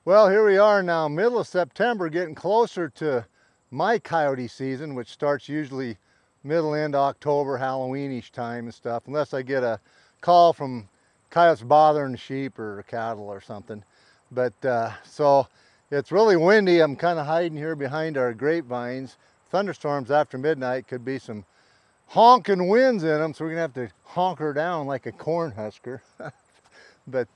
Well, here we are now, middle of September, getting closer to my coyote season, which starts usually middle end October, Halloweenish time and stuff, unless I get a call from coyotes bothering sheep or cattle or something. But so it's really windy. I'm kind of hiding here behind our grapevines. Thunderstorms after midnight, could be some honking winds in them, so we're gonna have to honker down like a corn husker. But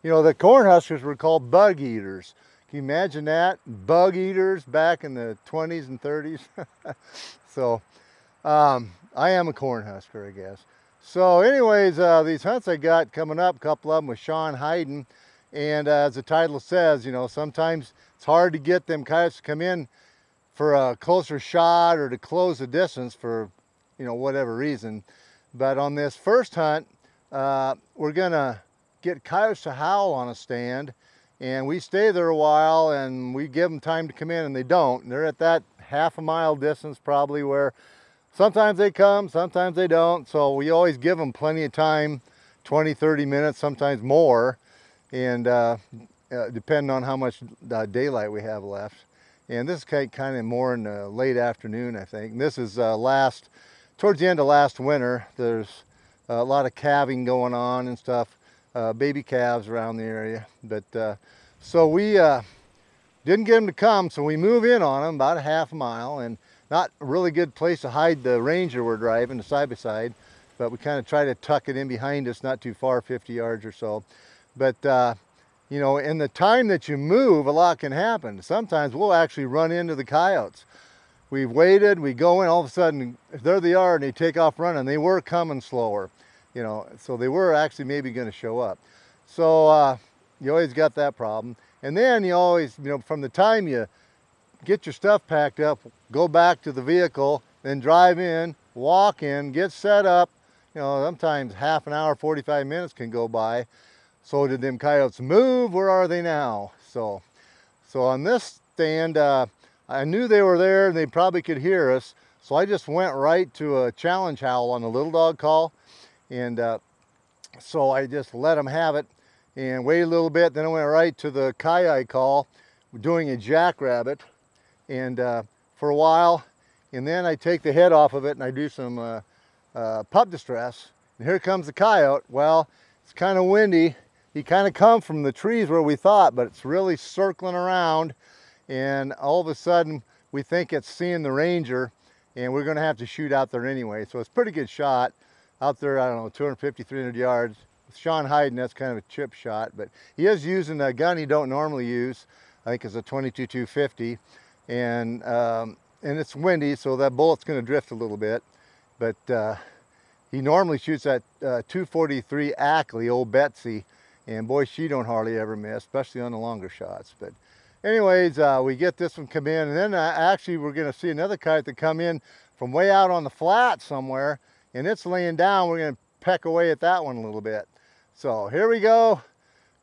you know, the corn huskers were called bug eaters. Can you imagine that? Bug eaters back in the 20s and 30s. So I am a corn husker, I guess. So anyways, these hunts I got coming up, a couple of them with Shawn Heyden, and as the title says, you know, sometimes it's hard to get them coyotes to come in for a closer shot or to close the distance for, you know, whatever reason. But on this first hunt, we're gonna get coyotes to howl on a stand, and we stay there a while and we give them time to come in, and they don't. And they're at that half a mile distance probably, where sometimes they come, sometimes they don't. So we always give them plenty of time, 20-30 minutes, sometimes more, and depending on how much daylight we have left. And this is kind of more in the late afternoon, I think. And this is towards the end of last winter. There's a lot of calving going on and stuff, baby calves around the area. But so we didn't get them to come, so we move in on them about a half a mile, and not a really good place to hide the Ranger we're driving, the side-by-side, but we kind of try to tuck it in behind us, not too far, 50 yards or so. But you know, in the time that you move, a lot can happen. Sometimes we'll actually run into the coyotes. We've waited, we go in, all of a sudden, there they are, and they take off running. They were coming slower, you know, so they were actually maybe going to show up. So you always got that problem. And then you always, you know, from the time you get your stuff packed up, go back to the vehicle, then drive in, walk in, get set up, you know, sometimes half an hour, 45 minutes can go by. So did them coyotes move? Where are they now? So on this stand, I knew they were there and they probably could hear us. So I just went right to a challenge howl on the little dog call. And so I just let them have it and waited a little bit. Then I went right to the coyote call, doing a jackrabbit, and for a while. And then I take the head off of it and I do some pup distress. And here comes the coyote. Well, it's kind of windy. He kind of come from the trees where we thought, but it's really circling around, and all of a sudden we think it's seeing the Ranger, and we're going to have to shoot out there anyway. So it's a pretty good shot out there, I don't know, 250, 300 yards. With Shawn Heyden, that's kind of a chip shot, but he is using a gun he don't normally use. I think it's a 22-250, and it's windy, so that bullet's going to drift a little bit. But he normally shoots that 243 Ackley, old Betsy, and boy, she don't hardly ever miss, especially on the longer shots. But anyways, we get this one come in, and then actually we're going to see another coyote that come in from way out on the flat somewhere, and it's laying down. We're going to peck away at that one a little bit. So here we go,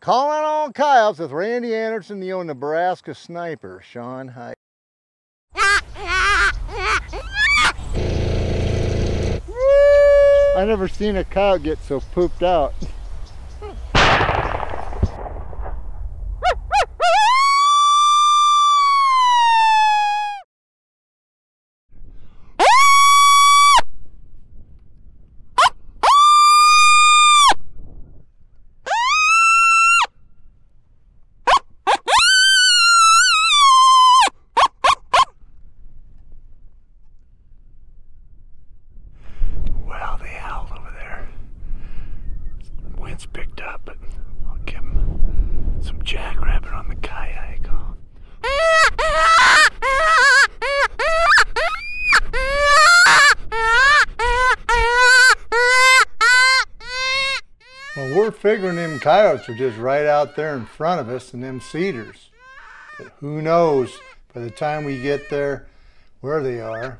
calling on coyotes with Randy Anderson, the old Nebraska sniper, Shawn Heyden. I never seen a coyote get so pooped out. Wind's picked up, but I'll give him some jackrabbit on the coyote call. Well, we're figuring them coyotes are just right out there in front of us in them cedars. But who knows by the time we get there where they are.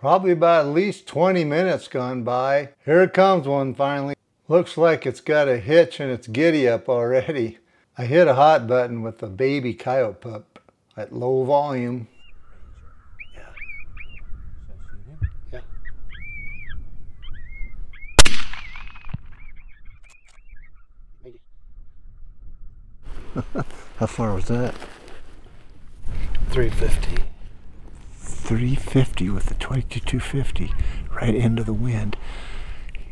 Probably about at least 20 minutes gone by. Here comes one finally. Looks like it's got a hitch and it's giddy up already. I hit a hot button with a baby coyote pup at low volume. Yeah. How far was that? 350. 350 with the 22-250 right into the wind.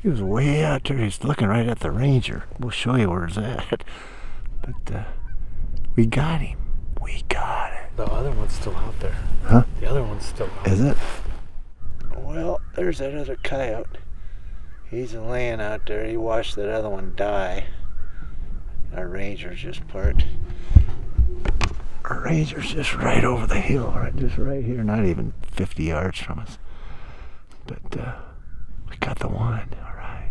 He was way out there. He's looking right at the Ranger. We'll show you where it's at. But we got him. We got it. The other one's still out there. Huh? The other one's still out. Is it? Well, there's that other coyote. He's laying out there. He watched that other one die. Our Ranger's just parked. Our Ranger's just right over the hill, right, just right here, not even 50 yards from us. But we got the one, all right.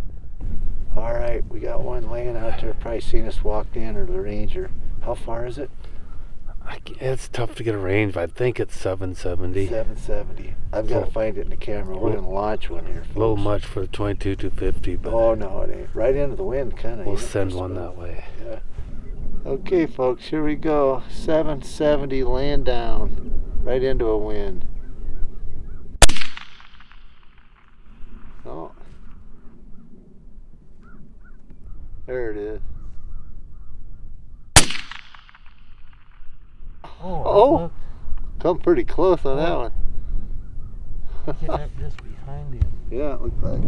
All right, we got one laying out there. Probably seen us walk in, or the Ranger. How far is it? It's tough to get a range, but I think it's 770. 770. I've got to find it in the camera. We're going to launch one here, folks. A little much for the 22-250, but... Oh, no, it ain't. Right into the wind, kind of. We'll send one that way. Yeah. Okay, folks, here we go. 770 laying down, right into a wind. Oh. There it is. Oh, come pretty close on that one. Just behind him. Yeah, it looks like.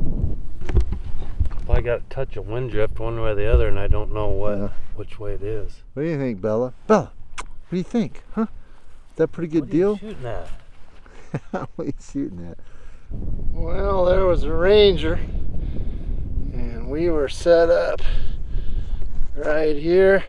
Well, I got a touch of wind drift one way or the other, and I don't know which way it is. What do you think, Bella? Bella, what do you think? Huh? Is that a pretty good deal? What are you shooting at? What are you shooting at? Well, there was a Ranger, and we were set up right here.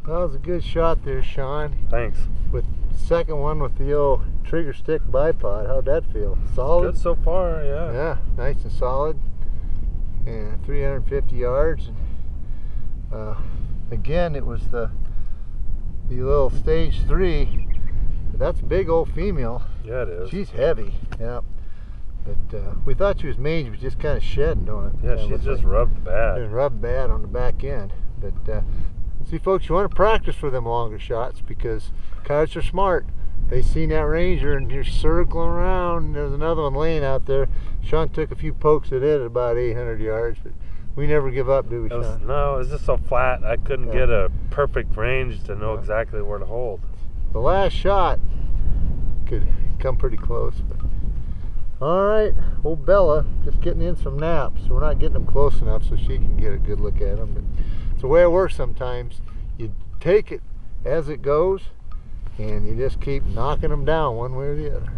That was a good shot there, Shawn. Thanks. With the second one with the old trigger stick bipod. How'd that feel? Solid? Good so far, yeah. Yeah, nice and solid. And 350 yards. Again, it was the little stage 3. That's a big old female. Yeah, it is. She's heavy. Yeah. But we thought she was mange, but just kind of shedding on it. Yeah, she's just rubbed bad. And rubbed bad on the back end. But see, folks, you want to practice for them longer shots because coyotes are smart. They seen that Ranger and you're circling around. There's another one laying out there. Shawn took a few pokes at it at about 800 yards, but we never give up, do we, Shawn? No, it was just so flat. I couldn't get a perfect range to know exactly where to hold. The last shot could come pretty close. But all right, old Bella just getting in some naps. So we're not getting them close enough so she can get a good look at them. But it's the way it works sometimes. You take it as it goes, and you just keep knocking them down one way or the other.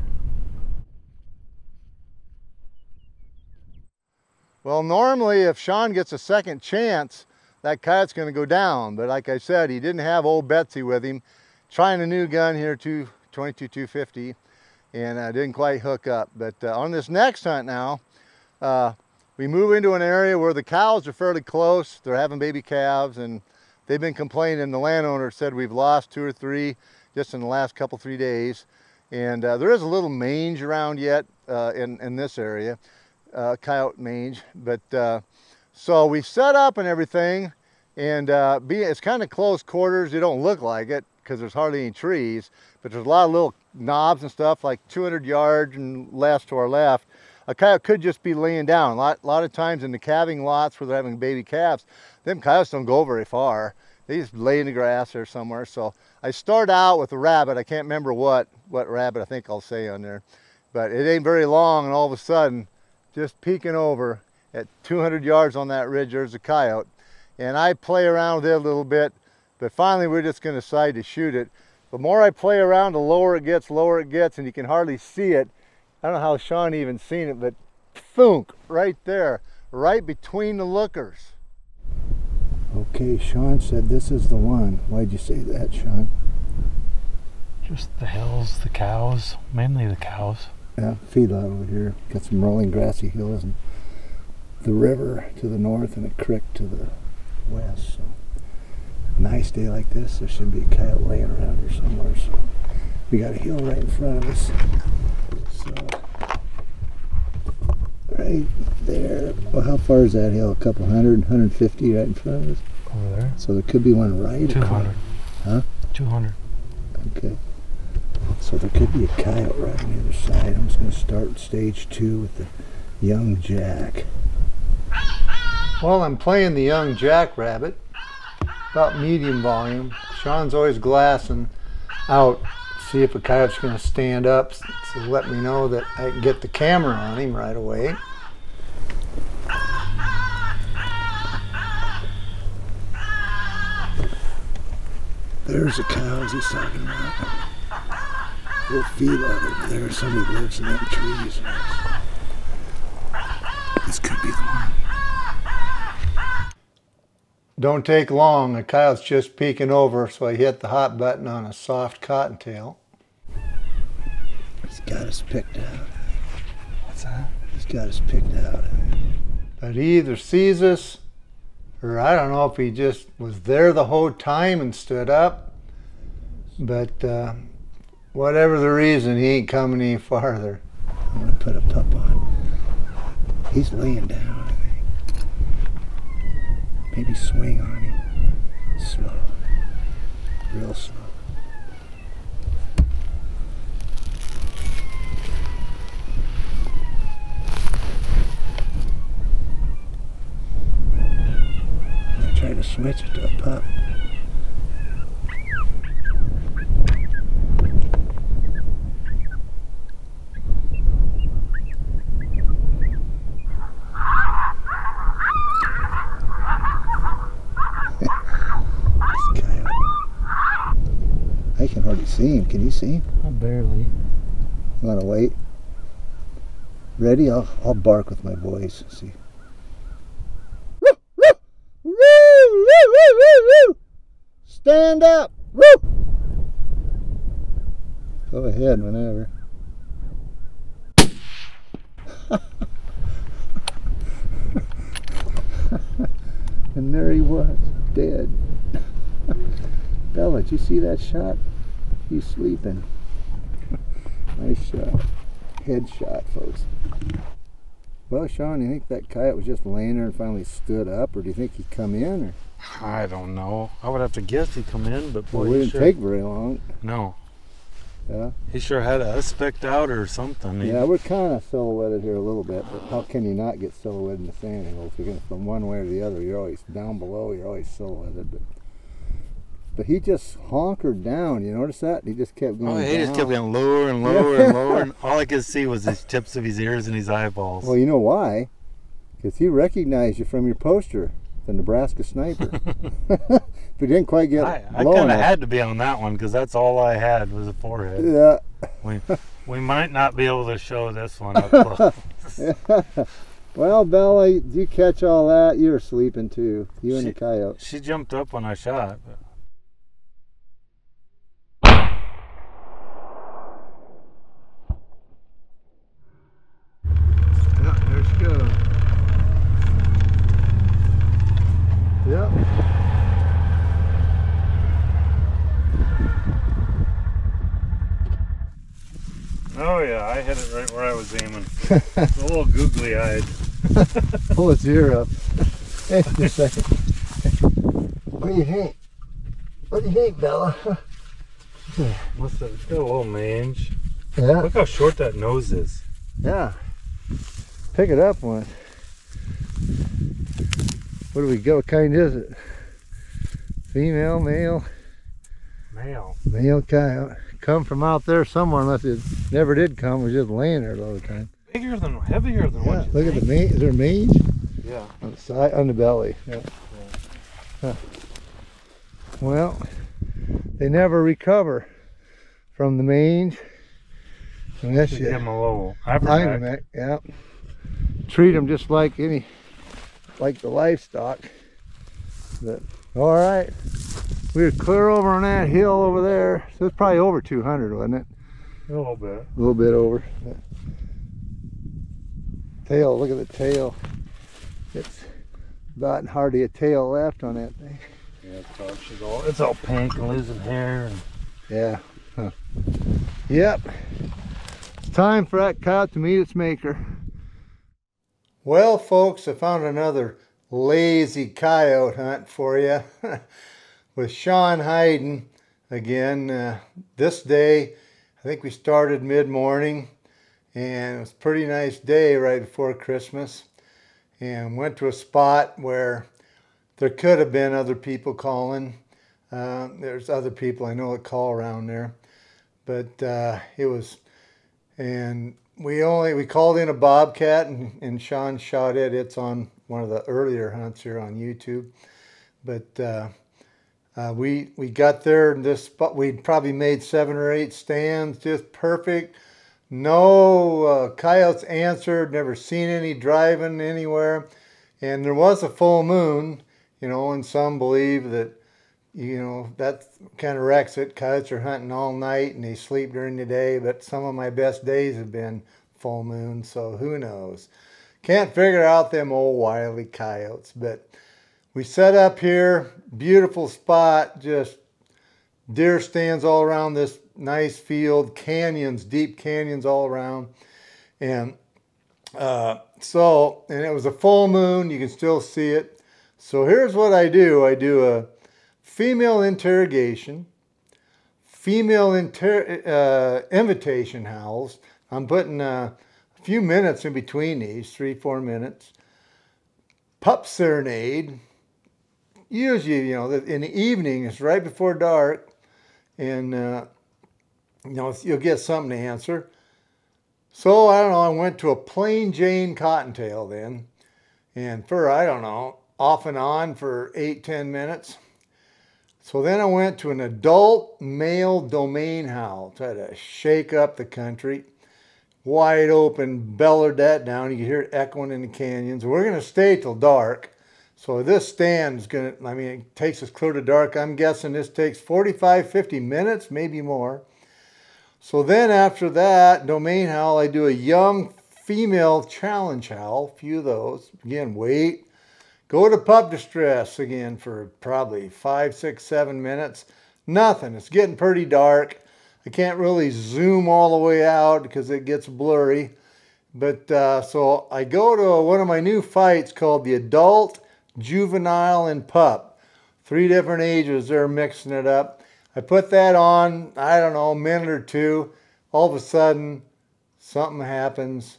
Well, normally if Shawn gets a second chance, that coyote's going to go down. But like I said, he didn't have old Betsy with him. Trying a new gun here, 22-250, and didn't quite hook up. But on this next hunt now, we move into an area where the cows are fairly close. They're having baby calves, and they've been complaining. The landowner said we've lost 2 or 3 just in the last 3 days. And there is a little mange around yet in this area, coyote mange. But so we set up and everything, and it's kind of close quarters. You don't look like it because there's hardly any trees, but there's a lot of little knobs and stuff like 200 yards and less to our left. A coyote could just be laying down. A lot of times in the calving lots where they're having baby calves, them coyotes don't go very far. They just lay in the grass there somewhere. So I start out with a rabbit. I can't remember what rabbit I think I'll say on there, but it ain't very long, and all of a sudden, just peeking over at 200 yards on that ridge, there's a coyote. And I play around with it a little bit, but finally we're just going to decide to shoot it. The more I play around, the lower it gets, and you can hardly see it. I don't know how Shawn even seen it, but thunk, right there, right between the lookers. Okay, Shawn said this is the one. Why'd you say that, Shawn? Just the hills, the cows, mainly the cows. Yeah, feedlot over here. Got some rolling grassy hills and the river to the north and a creek to the west. So nice. nice day like this, there should be a coyote laying around here somewhere. So we got a hill right in front of us. So right there. Well, how far is that hill? A couple hundred, 150 right in front of us. Over there. So there could be one right. 200. Huh? 200. Okay. So there could be a coyote right on the other side. I'm just going to start stage 2 with the young jack. Well, I'm playing the young jackrabbit, about medium volume. Shawn's always glassing out, see if a coyote's going to stand up, so let me know that I can get the camera on him right away. There's the cows he's talking about. Little feedlot over there. Somebody lives in them trees. This could be the one. Don't take long, the coyote's just peeking over, so I hit the hot button on a soft cottontail. He's got us picked out. What's that? He's got us picked out. But he either sees us, or I don't know if he just was there the whole time and stood up. But whatever the reason, he ain't coming any farther. I'm going to put a pup on. He's laying down, I think. Maybe swing on him. Slow. Real slow. I tried to switch it to a pup. I can hardly see him. Can you see him? Barely. You want to wait? Ready? I'll bark with my voice. See. Stand up. Woo! Go ahead whenever. And there he was, dead. Bella, did you see that shot? He's sleeping. Nice shot. Headshot, folks. Well, Shawn, you think that coyote was just laying there and finally stood up, or do you think he'd come in? Or? I don't know. I would have to guess he'd come in, but boy, Well, it didn't take very long. No. Yeah. He sure had us specked out or something. Yeah, we're kind of silhouetted here a little bit, but how can you not get silhouetted in the sand angle? If you're going from one way or the other, you're always down below, you're always silhouetted. But he just honkered down. You notice that? He just kept going down. He just kept getting lower and lower and lower, and all I could see was the tips of his ears and his eyeballs. Well, you know why? Because he recognized you from your poster, the Nebraska sniper. But he didn't quite get I low kind of enough. had to be on that one because that's all I had was a forehead. Yeah. We might not be able to show this one up close. Well, Bella, did you catch all that? You were sleeping too. You and the coyote. She jumped up when I shot. But... Yeah, there she goes. Yep. Oh yeah, I hit it right where I was aiming. It's a little googly eyed. Pull its ear up. Hey, just a second. What do you think? What do you think, Bella? It's got a little mange. Yeah. Look how short that nose is. Yeah. Pick it up one. What do we go? What kind is it? Female, male? Male. Male coyote. Come from out there somewhere, unless it never did come. It was just laying there all the time. Heavier than what you Look think. at the mange. Is there mange? Yeah. On the side, on the belly. Yeah. Huh. Well, they never recover from the mange unless you give them a little find them. Yeah. Treat them just like the livestock. But all right, we were clear over on that hill over there. So it's probably over 200, wasn't it? A little bit. A little bit over. Tail, look at the tail. It's about hardly a tail left on that thing. It's all pink and losing hair. And Yeah. Huh. Yep. It's time for that coyote to meet its maker. Well, folks, I found another lazy coyote hunt for you with Shawn Heyden again. This day, I think we started mid-morning, and it was a pretty nice day right before Christmas, and went to a spot where there could have been other people calling. There's other people I know that call around there, but it was, and we called in a bobcat, and Shawn shot it. It's on one of the earlier hunts here on YouTube. But we got there in this spot. We'd probably made 7 or 8 stands, just perfect. No coyotes answered. Never seen any driving anywhere, and there was a full moon. You know, and some believe that, you know, that kind of wrecks it. Coyotes are hunting all night and they sleep during the day, but some of my best days have been full moon, so who knows. Can't figure out them old wily coyotes. But we set up here, beautiful spot, just deer stands all around this nice field, canyons, deep canyons all around. And and it was a full moon, you can still see it. So here's what I do. I do a female interrogation, female invitation howls. I'm putting a few minutes in between these, 3-4 minutes. Pup serenade. Usually, you know, in the evening, it's right before dark, and you know, you'll get something to answer. So I don't know. I went to a plain Jane cottontail then, and for I don't know, off and on for 8-10 minutes. So then I went to an adult male domain howl, try to shake up the country. Wide open, bellered that down. You can hear it echoing in the canyons. We're going to stay till dark. So this stand is going to, I mean, it takes us clear to dark. I'm guessing this takes 45-50 minutes, maybe more. So then after that domain howl, I do a young female challenge howl, a few of those. Again, wait. Go to pup distress again for probably 5, 6, 7 minutes. Nothing. It's getting pretty dark. I can't really zoom all the way out because it gets blurry. But so I go to one of my new fights called the adult, juvenile, and pup. 3 different ages. They're mixing it up. I put that on, I don't know, a minute or 2. All of a sudden, something happens.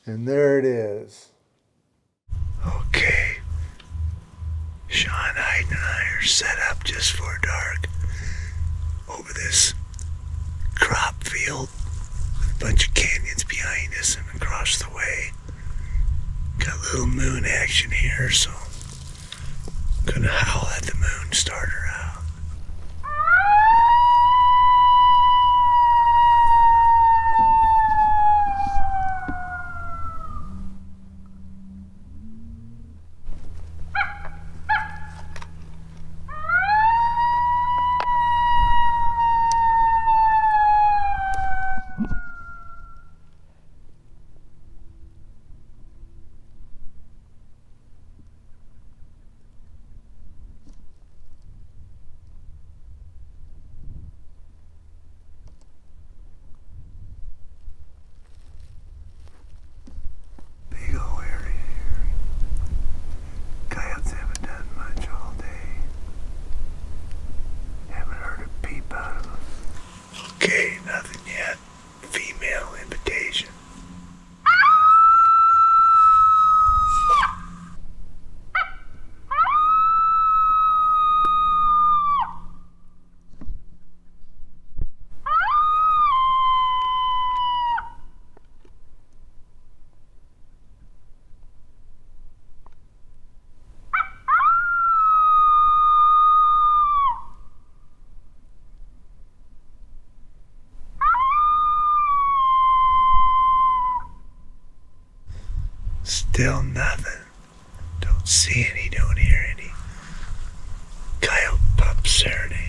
And there it is. Okay, Shawn Heyden and I are set up just for dark over this crop field with a bunch of canyons behind us and across the way. Got a little moon action here, so I'm gonna howl at the moon, start her out. Okay, nothing yet. Female invitation. Still nothing. Don't see any, don't hear any. Coyote pup serenade.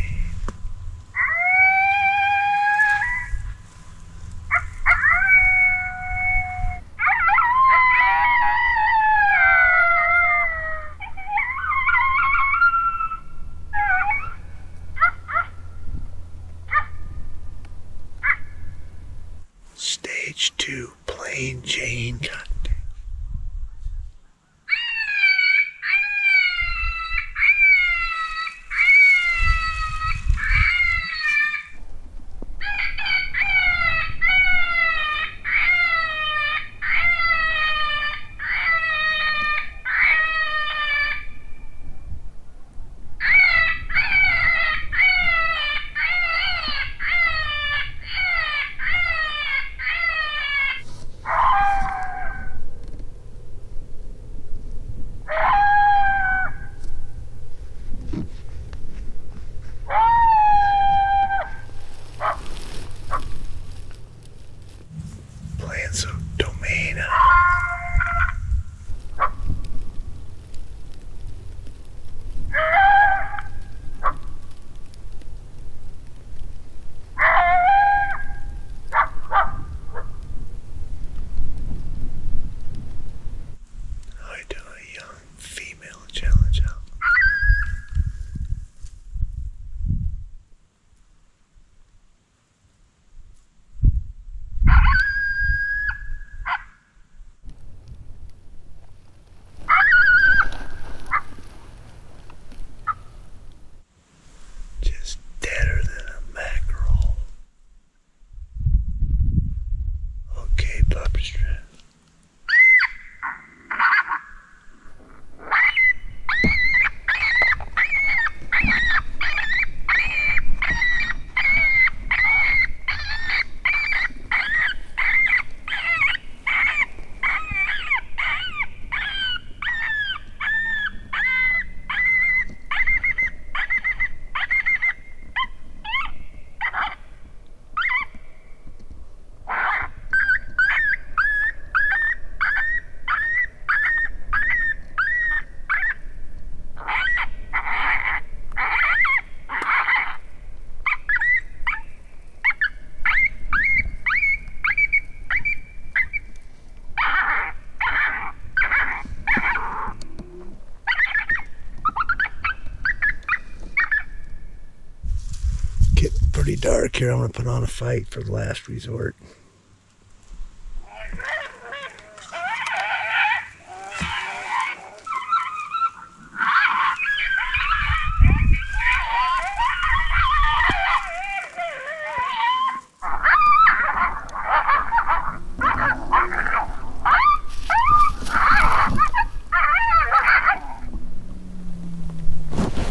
pretty dark here. I'm gonna put on a fight for the last resort.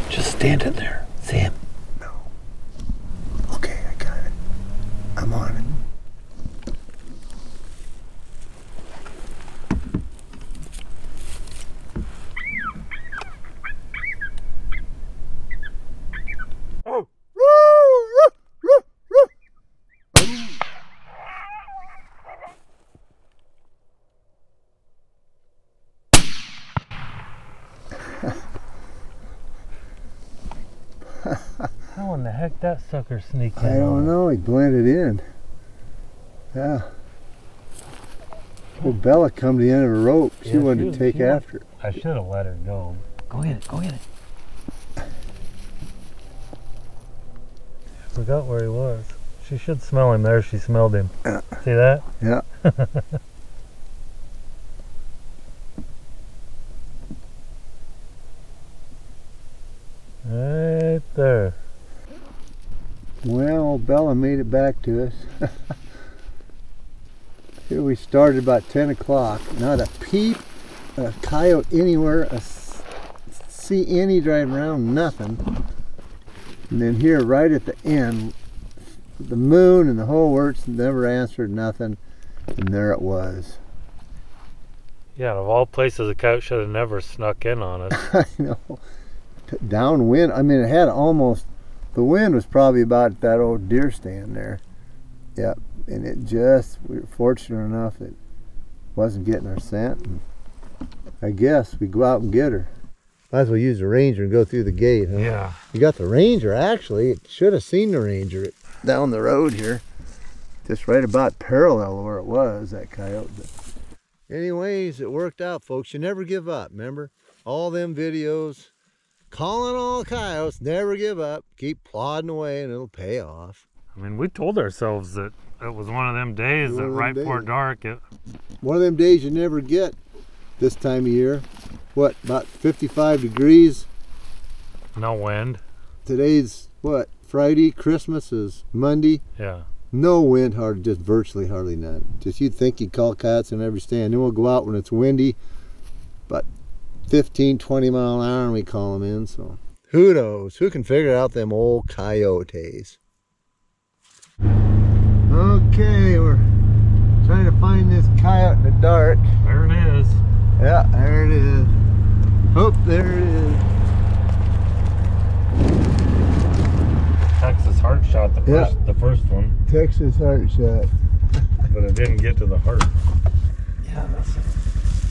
Just stand in there, Sam. No. Okay, I got it. I'm on it. Oh. How in the heck that sucker sneaked in? I don't know. He blended in. Yeah. Well, Bella come to the end of a rope. She wanted to take after it. I should have let her go. Go in it. Go in it. I forgot where he was. She should smell him. There, she smelled him. See that? Yeah. Right there. Well, Bella made it back to us. Here we started about 10 o'clock. Not a peep, a coyote anywhere, see any driving around, nothing. And then here right at the end, the moon and the whole works never answered nothing. And there it was. Yeah, of all places, the coyote should have never snuck in on us. I know. Downwind, I mean, it had almost, the wind was probably about that old deer stand there. Yep, and it just, we were fortunate enough that it wasn't getting our scent. And I guess we go out and get her. Might as well use the Ranger and go through the gate, huh? Yeah. You got the Ranger, actually. It should have seen the Ranger down the road here. Just right about parallel where it was, that coyote. But anyways, it worked out, folks. You never give up, remember? All them videos, calling all coyotes, never give up. Keep plodding away and it'll pay off. I mean, we told ourselves that it was one of them days that right before dark. One of them days you never get this time of year. What, about 55 degrees? No wind. Today's, what, Friday? Christmas is Monday. Yeah. No wind, just virtually hardly none. Just you'd think you'd call coyotes in every stand. Then we'll go out when it's windy, but 15, 20 mile an hour and we call them in, so. Who knows? Who can figure out them old coyotes? Okay, we're trying to find this coyote in the dark. There it is. Yeah, there it is. Oh, there it is. Texas heart shot, the first one. Texas heart shot. But it didn't get to the heart. Yeah, that's a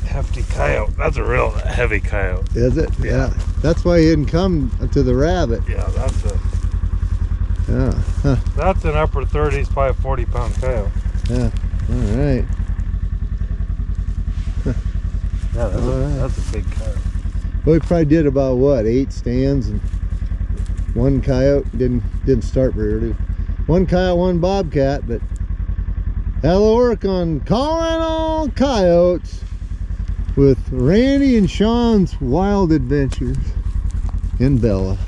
hefty coyote. That's a real heavy coyote. Is it? Yeah. That's why he didn't come to the rabbit. Yeah, that's a... Yeah. Huh. That's an upper 30s, probably a 40-pound coyote. Yeah. All right. Yeah, that's a big coyote. Well, we probably did about what, 8 stands, and one coyote didn't start very early. One coyote, one bobcat, but that'll work on calling all coyotes with Randy and Shawn's wild adventures in Bella.